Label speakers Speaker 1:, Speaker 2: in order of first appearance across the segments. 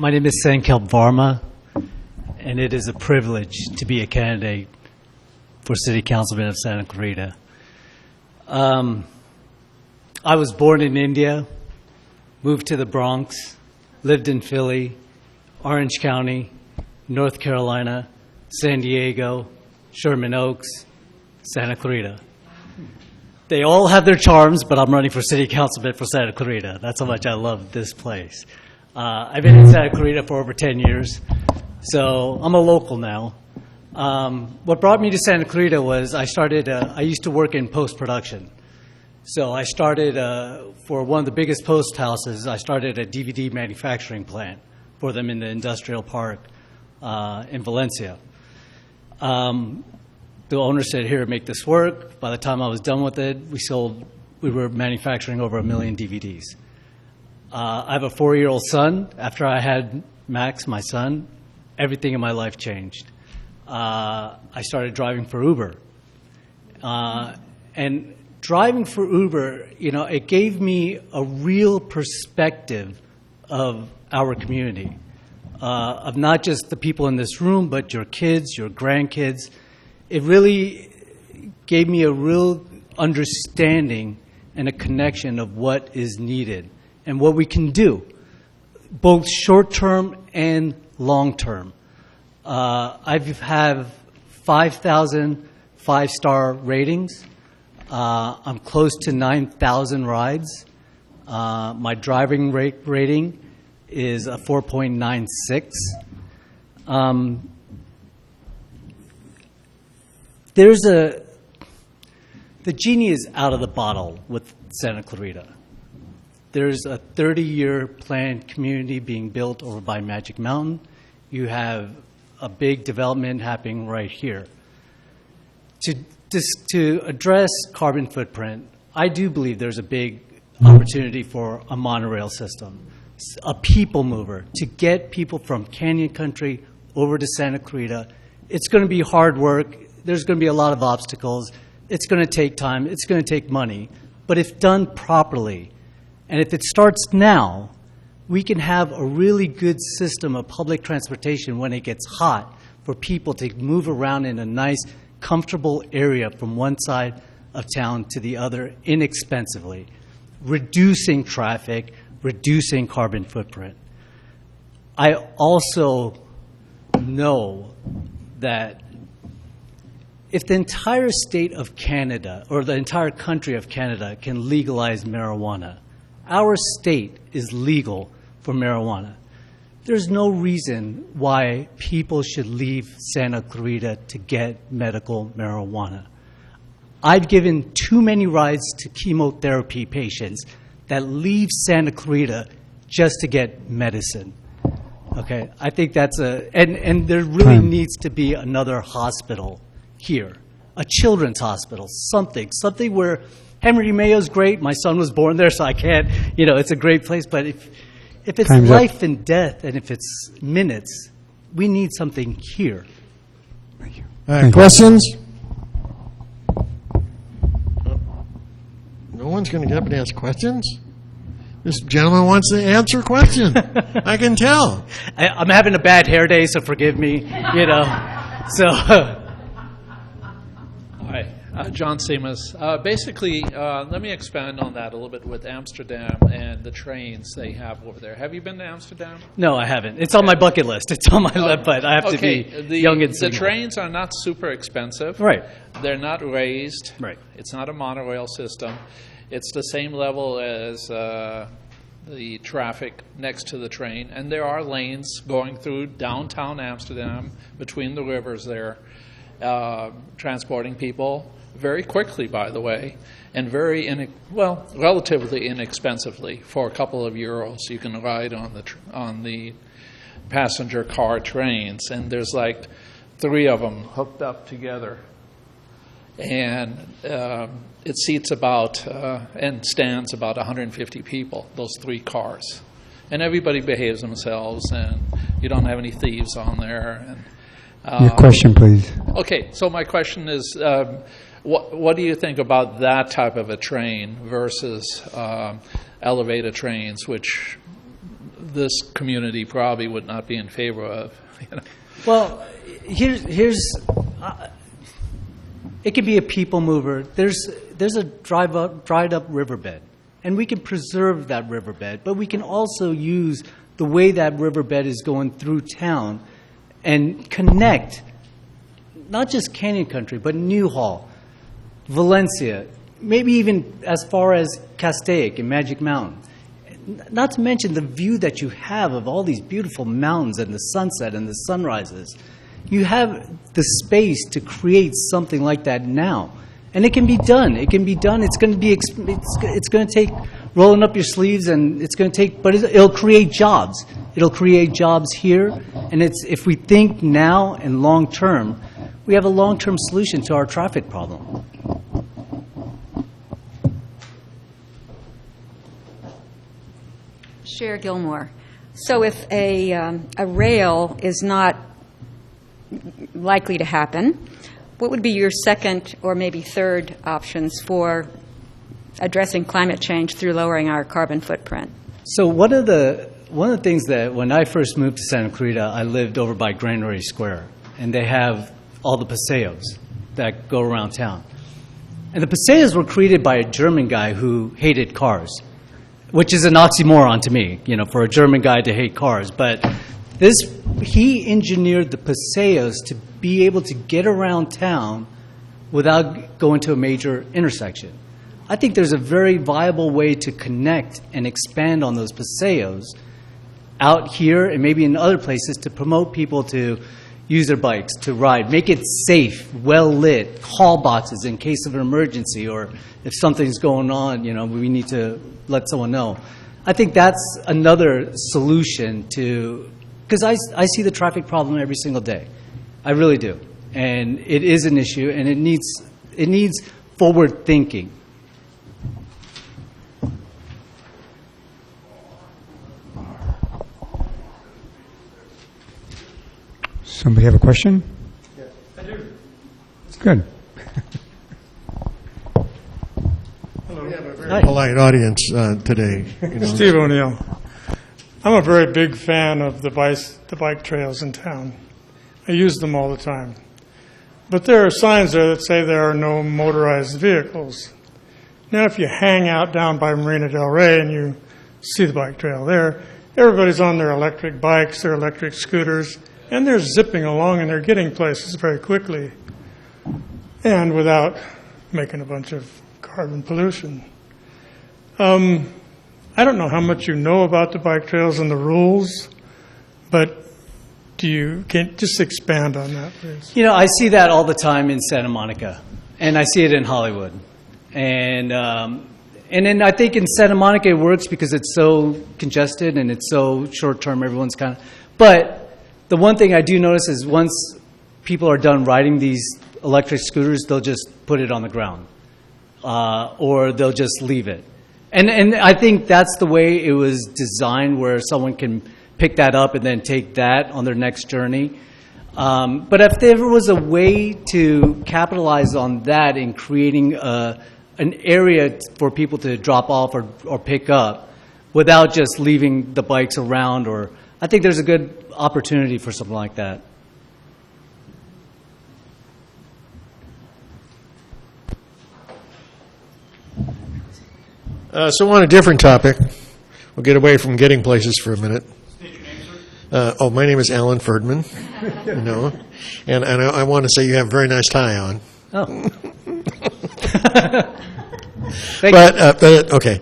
Speaker 1: My name is SankalpVarma, and it is a privilege to be a candidate for City Councilman of Santa Clarita. I was born in India, moved to the Bronx, lived in Philly, Orange County, North Carolina, San Diego, Sherman Oaks, Santa Clarita. They all have their charms, but I'm running for City Councilman for Santa Clarita. That's how much I love this place. I've been in Santa Clarita for over 10 years, so I'm a local now. What brought me to Santa Clarita was I used to work in post-production. So I started, for one of the biggest post houses, I started a DVD manufacturing plant for them in the industrial park in Valencia. The owner said, here, make this work. By the time I was done with it, we were manufacturing over 1 million DVDs. I have a 4-year-old son. After I had Max, my son, everything in my life changed. I started driving for Uber. And driving for Uber, it gave me a real perspective of our community, of not just the people in this room, but your kids, your grandkids. It really gave me a real understanding and a connection of what is needed and what we can do, both short-term and long-term. I have 5,000 five-star ratings. I'm close to 9,000 rides. My driving rating is a 4.96. The genie is out of the bottle with Santa Clarita. There's a 30-year planned community being built over by Magic Mountain. You have a big development happening right here. To address carbon footprint, I do believe there's a big opportunity for a monorail system, a people mover, to get people from Canyon Country over to Santa Clarita. It's going to be hard work. There's going to be a lot of obstacles. It's going to take time. It's going to take money. But if done properly, and if it starts now, we can have a really good system of public transportation when it gets hot for people to move around in a nice, comfortable area from one side of town to the other inexpensively, reducing traffic, reducing carbon footprint. I also know that if the entire state of Canada or the entire country of Canada can legalize marijuana, our state is legal for marijuana. There's no reason why people should leave Santa Clarita to get medical marijuana. I've given too many rides to chemotherapy patients that leave Santa Clarita just to get medicine. Okay, I think that's and there really needs to be another hospital here, a children's hospital, something where Henry Mayo's great. My son was born there, so I can't, it's a great place. But if it's life and death, and if it's minutes, we need something here.
Speaker 2: Thank you. Questions? No one's going to get up and ask questions? This gentleman wants to answer questions. I can tell.
Speaker 1: I'm having a bad hair day, so forgive me, So...
Speaker 3: Hi, John Seamus. Basically, let me expand on that a little bit with Amsterdam and the trains they have over there. Have you been to Amsterdam?
Speaker 1: No, I haven't. It's on my bucket list. It's on my list, but I have to be young and single.
Speaker 3: The trains are not super expensive.
Speaker 1: Right.
Speaker 3: They're not raised.
Speaker 1: Right.
Speaker 3: It's not a monorail system. It's the same level as the traffic next to the train. And there are lanes going through downtown Amsterdam between the rivers there, transporting people very quickly, by the way, and relatively inexpensively. For a couple of euros, you can ride on the passenger car trains, and there's like 3 of them hooked up together, and it seats about and stands about 150 people. Those 3 cars, and everybody behaves themselves, and you don't have any thieves on there. And
Speaker 4: your question, please.
Speaker 3: Okay, so my question is, what do you think about that type of a train versus elevated trains, which this community probably would not be in favor of. You know?
Speaker 1: Well, here's it could be a people mover. There's a dried up riverbed, and we can preserve that riverbed, but we can also use the way that riverbed is going through town and connect not just Canyon Country, but Newhall, Valencia, maybe even as far as Castaic and Magic Mountain. Not to mention the view that you have of all these beautiful mountains and the sunset and the sunrises. You have the space to create something like that now. And it can be done. It can be done. It's going to be, it's going to take rolling up your sleeves, and it's going to take, but it'll create jobs. It'll create jobs here. And it's, if we think now and long term, we have a long-term solution to our traffic problem.
Speaker 4: Cher Gilmore. So if a rail is not likely to happen, what would be your second or maybe third options for addressing climate change through lowering our carbon footprint?
Speaker 1: So one of the things that when I first moved to Santa Clarita, I lived over by Granary Square, and they have all the Paseos that go around town. And the Paseos were created by a German guy who hated cars, which is an oxymoron to me, you know, for a German guy to hate cars. But he engineered the Paseos to be able to get around town without going to a major intersection. I think there's a very viable way to connect and expand on those Paseos out here and maybe in other places to promote people to use their bikes, to ride, make it safe, well-lit, call boxes in case of an emergency, or if something's going on, you know, we need to let someone know. I think that's another solution to, because I see the traffic problem every single day. I really do. And it is an issue, and it needs forward thinking.
Speaker 5: Somebody have a question? Yes, I do. Good.
Speaker 2: We have a very polite audience today. You know.
Speaker 6: Steve ONeill. I'm a very big fan of the bike trails in town. I use them all the time. But there are signs there that say there are no motorized vehicles. Now, if you hang out down by Marina del Rey and you see the bike trail there, everybody's on their electric bikes, their electric scooters, and they're zipping along and they're getting places very quickly and without making a bunch of carbon pollution. I don't know how much you know about the bike trails and the rules, but can just expand on that, please?
Speaker 1: You know, I see that all the time in Santa Monica, and I see it in Hollywood. And then I think in Santa Monica it works because it's so congested and it's so short-term, everyone's kind of, but the one thing I do notice is once people are done riding these electric scooters, they'll just put it on the ground, or they'll just leave it. And I think that's the way it was designed, where someone can pick that up and then take that on their next journey. But if there was a way to capitalize on that in creating an area for people to drop off or pick up without just leaving the bikes around, or I think there's a good opportunity for something like that.
Speaker 2: So on a different topic, we'll get away from getting places for a minute. My name is Alan Ferdman, you know, and I want to say you have a very nice tie on.
Speaker 1: Oh.
Speaker 2: Okay.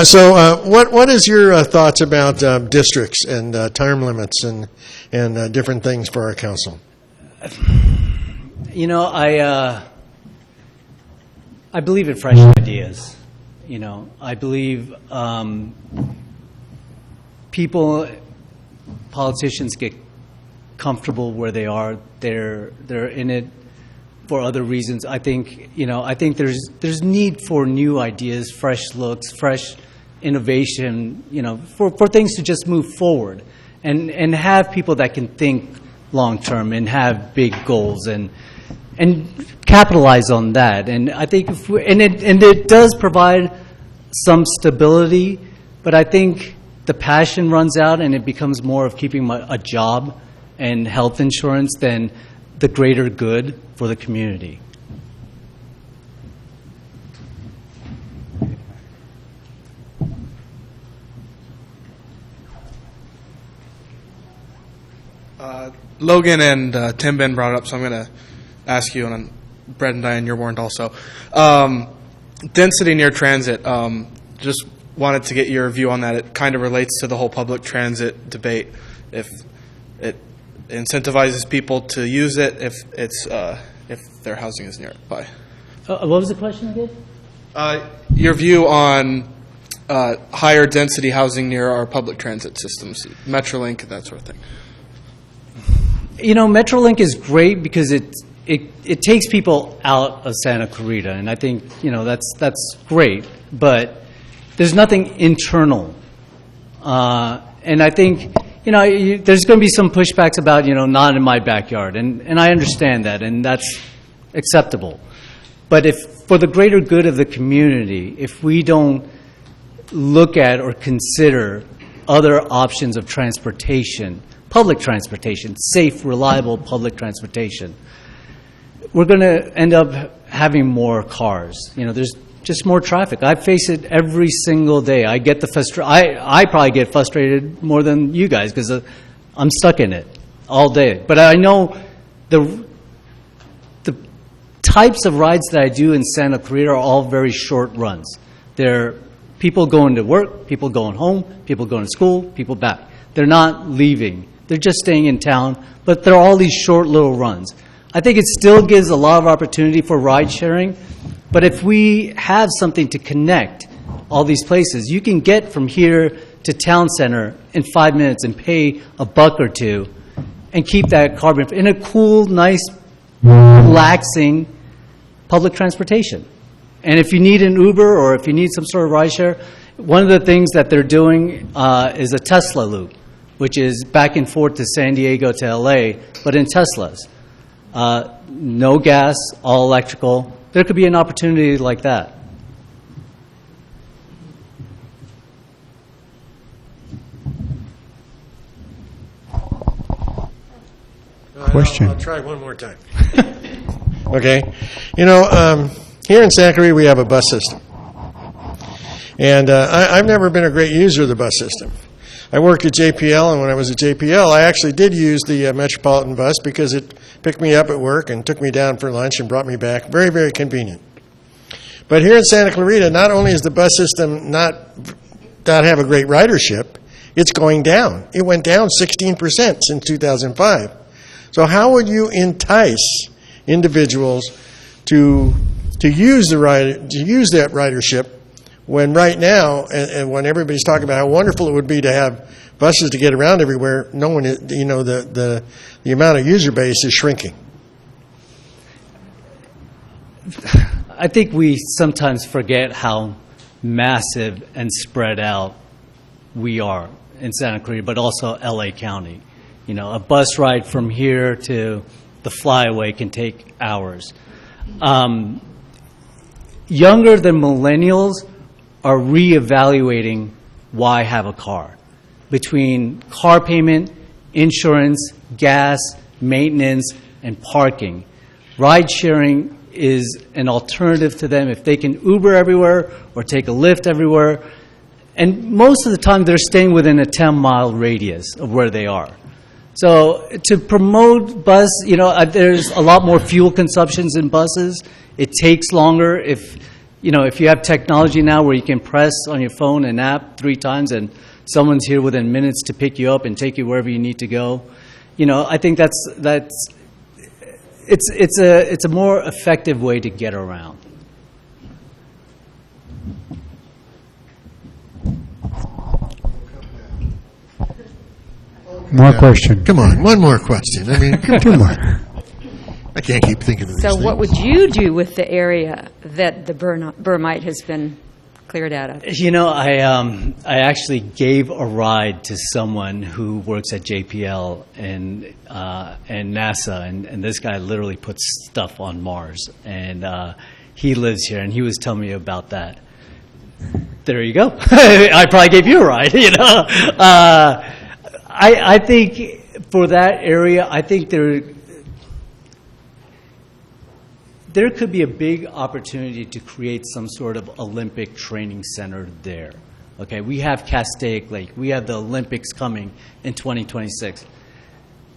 Speaker 2: So what is your thoughts about districts and term limits and different things for our council?
Speaker 1: You know, I believe in fresh ideas. You know, I believe politicians get comfortable where they are. They're in it for other reasons. I think there's need for new ideas, fresh looks, fresh innovation, you know, for things to just move forward and have people that can think long term and have big goals and capitalize on that. And I think it does provide some stability, but I think the the passion runs out and it becomes more of keeping a job and health insurance than the greater good for the community.
Speaker 7: Logan and Tim Ben brought it up, so I'm going to ask you, and Brett and Diane, you're warned also. Density near transit, just wanted to get your view on that. It kind of relates to the whole public transit debate. If it incentivizes people to use it, if their housing is nearby.
Speaker 1: What was the question again?
Speaker 7: Your view on higher density housing near our public transit systems, Metrolink, that sort of thing.
Speaker 1: You know, Metrolink is great because it takes people out of Santa Clarita, and I think, you know, that's great, but there's nothing internal. And I think, you know, there's going to be some pushbacks about, you know, not in my backyard, and I understand that, and that's acceptable. But if, for the greater good of the community, if we don't look at or consider other options of transportation, public transportation, safe, reliable public transportation, we're going to end up having more cars. You know, there's just more traffic. I face it every single day. I get I probably get frustrated more than you guys because I'm stuck in it all day. But I know the types of rides that I do in Santa Clarita are all very short runs. They're people going to work, people going home, people going to school, people back. They're not leaving. They're just staying in town, but they're all these short little runs. I think it still gives a lot of opportunity for ride sharing, but if we have something to connect all these places, you can get from here to town center in 5 minutes and pay $1 or $2 and keep that carbon in a cool, nice, relaxing public transportation. And if you need an Uber or if you need some sort of ride share, one of the things that they're doing is a Tesla loop, which is back and forth to San Diego to LA, but in Teslas. No gas, all electrical. There could be an opportunity like that.
Speaker 5: Question.
Speaker 2: I'll try one more time. Okay. You know, here in Santa Clarita we have a bus system. And I've never been a great user of the bus system. I worked at JPL, and when I was at JPL, I actually did use the Metropolitan bus because it picked me up at work and took me down for lunch and brought me back. Very, very convenient. But here in Santa Clarita, not only is the bus system not have a great ridership, it's going down. It went down 16% since 2005. So how would you entice individuals to use that ridership when right now, and when everybody's talking about how wonderful it would be to have buses to get around everywhere, no one, you know, the amount of user base is shrinking.
Speaker 1: I think we sometimes forget how massive and spread out we are in Santa Clarita, but also LA County. You know, a bus ride from here to the flyaway can take hours. Younger than millennials are reevaluating why have a car. Between car payment, insurance, gas, maintenance, and parking, ride sharing is an alternative to them if they can Uber everywhere or take a Lyft everywhere. And most of the time they're staying within a 10-mile radius of where they are. So to promote bus, you know, there's a lot more fuel consumptions in buses. It takes longer. If you have technology now where you can press on your phone an app 3 times and someone's here within minutes to pick you up and take you wherever you need to go, you know, I think it's a more effective way to get around.
Speaker 5: More question.
Speaker 2: Come on, one more question. I mean, come
Speaker 5: Two
Speaker 2: on.
Speaker 5: more.
Speaker 2: I can't keep thinking of these
Speaker 4: So
Speaker 2: things.
Speaker 4: what would you do with the area that the Bermite has been cleared out of?
Speaker 1: You know, I actually gave a ride to someone who works at JPL and NASA, and this guy literally puts stuff on Mars, and he lives here, and he was telling me about that. There you go. I probably gave you a ride, you know. I think for that area, I think there could be a big opportunity to create some sort of Olympic training center there. Okay, we have Castaic Lake. We have the Olympics coming in 2026.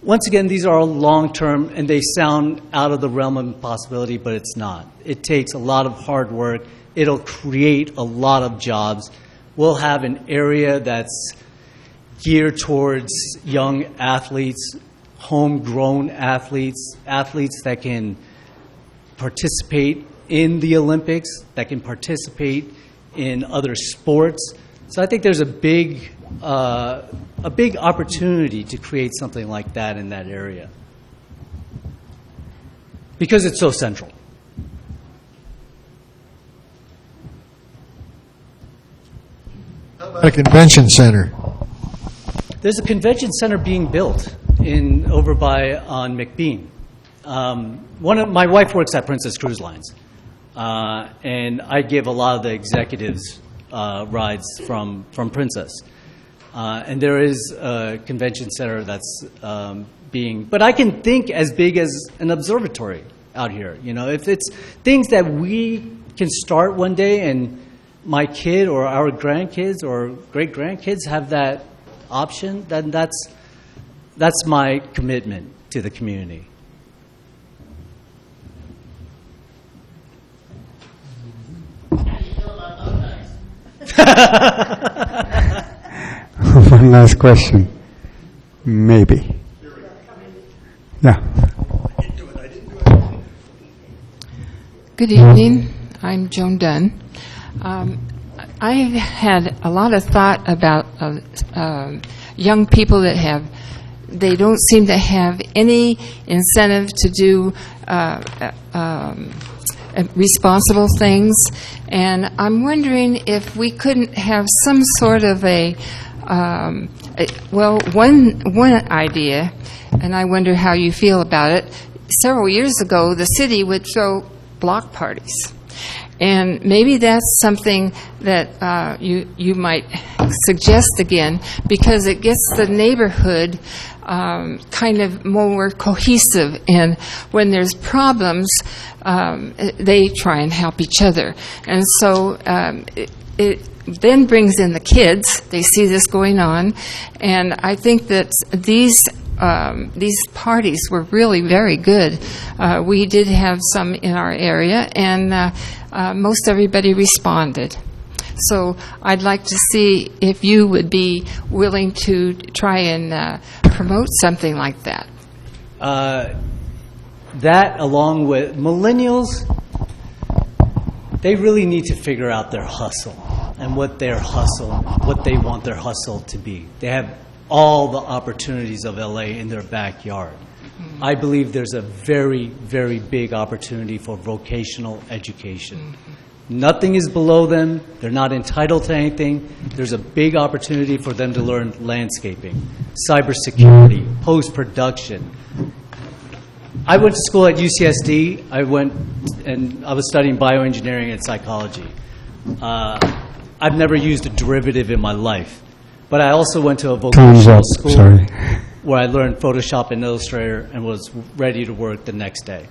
Speaker 1: Once again, these are all long-term, and they sound out of the realm of possibility, but it's not. It takes a lot of hard work. It'll create a lot of jobs. We'll have an area that's geared towards young athletes, homegrown athletes, athletes that can participate in the Olympics, that can participate in other sports. So I think there's a big opportunity to create something like that in that area because it's so central.
Speaker 2: A convention center.
Speaker 1: There's a convention center being built over on McBean. My wife works at Princess Cruise Lines, and I give a lot of the executives rides from Princess. And there is a convention center that's but I can think as big as an observatory out here. You know, if it's things that we can start one day and my kid or our grandkids or great-grandkids have that option, then that's my commitment to the community.
Speaker 5: One last question. Maybe. Yeah.
Speaker 8: Good evening. I'm Joan Dunn. I've had a lot of thought about young people they don't seem to have any incentive to do responsible things, and I'm wondering if we couldn't have some sort of one idea, and I wonder how you feel about it. Several years ago, the city would throw block parties. And maybe that's something that you might suggest again, because it gets the neighborhood kind of more cohesive. And when there's problems, they try and help each other. And so it then brings in the kids. They see this going on. And I think that these parties were really very good. We did have some in our area, and most everybody responded. So I'd like to see if you would be willing to try and promote something like that.
Speaker 1: That, along with millennials, they really need to figure out their hustle and what they want their hustle to be. They have all the opportunities of LA in their backyard. Mm-hmm. I believe there's a very, very big opportunity for vocational education. Mm-hmm. Nothing is below them. They're not entitled to anything. There's a big opportunity for them to learn landscaping, cybersecurity, post-production. I went to school at UCSD. I was studying bioengineering and psychology. I've never used a derivative in my life. But I also went to a vocational school where I learned Photoshop and Illustrator and was ready to work the next day.